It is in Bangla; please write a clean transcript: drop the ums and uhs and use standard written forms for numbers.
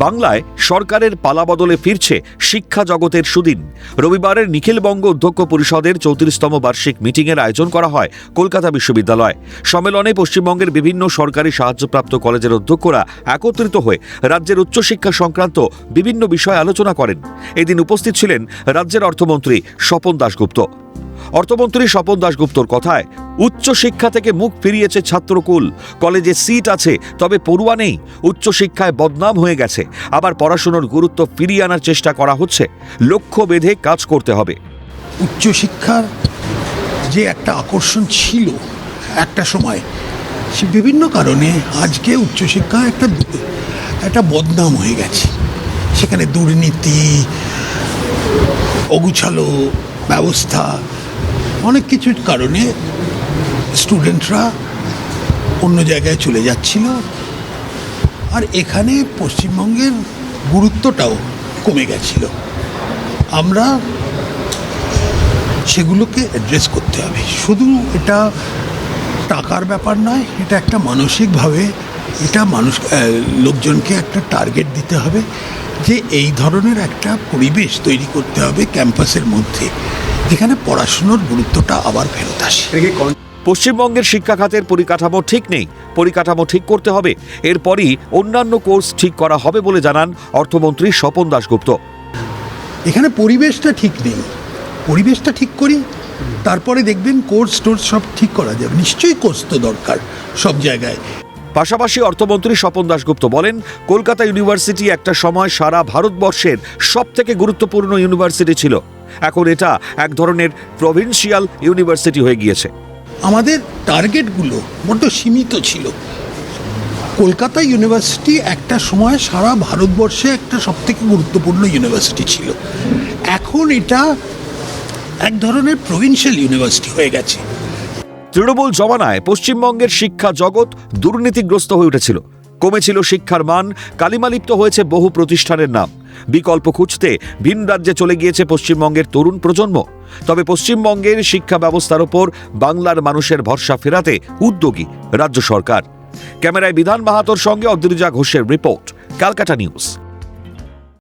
বাংলায় সরকারের পালাবদলে ফিরছে শিক্ষা জগতের সুদিন। রবিবারের নিখিলবঙ্গ অধ্যক্ষ পরিষদের 34তম বার্ষিক মিটিংয়ের আয়োজন করা হয় কলকাতা বিশ্ববিদ্যালয়। সম্মেলনে পশ্চিমবঙ্গের বিভিন্ন সরকারি সাহায্যপ্রাপ্ত কলেজের অধ্যক্ষরা একত্রিত হয়ে রাজ্যের উচ্চশিক্ষা সংক্রান্ত বিভিন্ন বিষয় আলোচনা করেন। এদিন উপস্থিত ছিলেন রাজ্যের অর্থমন্ত্রী স্বপন দাশগুপ্ত। অর্থমন্ত্রী স্বপন দাশগুপ্তর কথায়, উচ্চশিক্ষা থেকে মুখ ফিরিয়েছে ছাত্রকুল। কলেজে সিট আছে, তবে পড়ুয়া নেই। উচ্চশিক্ষায় বদনাম হয়ে গেছে। আবার পড়াশোনার গুরুত্ব ফিরিয়ে আনার চেষ্টা করা হচ্ছে। লক্ষ্য বেঁধে কাজ করতে হবে। উচ্চশিক্ষার যে একটা আকর্ষণ ছিল একটা সময়, সে বিভিন্ন কারণে আজকে উচ্চশিক্ষা একটা বদনাম হয়ে গেছে। সেখানে দুর্নীতি, অগুছালো ব্যবস্থা, অনেক কিছুর কারণে স্টুডেন্টরা অন্য জায়গায় চলে যাচ্ছিল। আর এখানে পশ্চিমবঙ্গের গুরুত্বটাও কমে গেছিল। আমরা সেগুলোকে অ্যাড্রেস করতে হবে। শুধু এটা টাকার ব্যাপার নয়, এটা একটা মানসিকভাবে লোকজনকে একটা টার্গেট দিতে হবে যে এই ধরনের একটা পরিবেশ তৈরি করতে হবে ক্যাম্পাসের মধ্যে, যেখানে পড়াশুনোর গুরুত্বটা আবার ফেরত আসে। পশ্চিমবঙ্গের শিক্ষা খাতের পরিকাঠামো ঠিক নেই, পরিকাঠামো ঠিক করতে হবে। এরপরই অন্যান্য কোর্স ঠিক করা হবে বলে জানান অর্থমন্ত্রী স্বপন দাশগুপ্ত। এখানে পরিবেশটা ঠিক নেই, পরিবেশটা ঠিক করি, তারপরে দেখবেন কোর্স সব ঠিক করা যাবে। নিশ্চয়ই কোর্স তো দরকার সব জায়গায়। পাশাপাশি অর্থমন্ত্রী স্বপন দাশগুপ্ত বলেন, কলকাতা ইউনিভার্সিটি একটা সময় সারা ভারতবর্ষের সবথেকে গুরুত্বপূর্ণ ইউনিভার্সিটি ছিল। এখন এটা এক ধরনের প্রভিন্সিয়াল ইউনিভার্সিটি হয়ে গিয়েছে। আমাদের টার্গেটগুলো বড্ড সীমিত ছিল। কলকাতা ইউনিভার্সিটি একটা সময় সারা ভারতবর্ষে একটা সবথেকে গুরুত্বপূর্ণ ইউনিভার্সিটি ছিল। এখন এটা এক ধরনের প্রভিন্সিয়াল ইউনিভার্সিটি হয়ে গেছে। তৃণমূল জমানায় পশ্চিমবঙ্গের শিক্ষা জগৎ দুর্নীতিগ্রস্ত হয়ে উঠেছিল। কমেছিল শিক্ষার মান, কালিমালিপ্ত হয়েছে বহু প্রতিষ্ঠানের নাম। বিকল্প খুঁজতে ভিন রাজ্যে চলে গিয়েছে পশ্চিমবঙ্গের তরুণ প্রজন্ম। তবে পশ্চিমবঙ্গের শিক্ষা ব্যবস্থার ওপর বাংলার মানুষের ভরসা ফেরাতে উদ্যোগী রাজ্য সরকার। ক্যামেরায় বিধান মাহাতোর সঙ্গে অদ্রিজা ঘোষের রিপোর্ট, ক্যালকাটা নিউজ।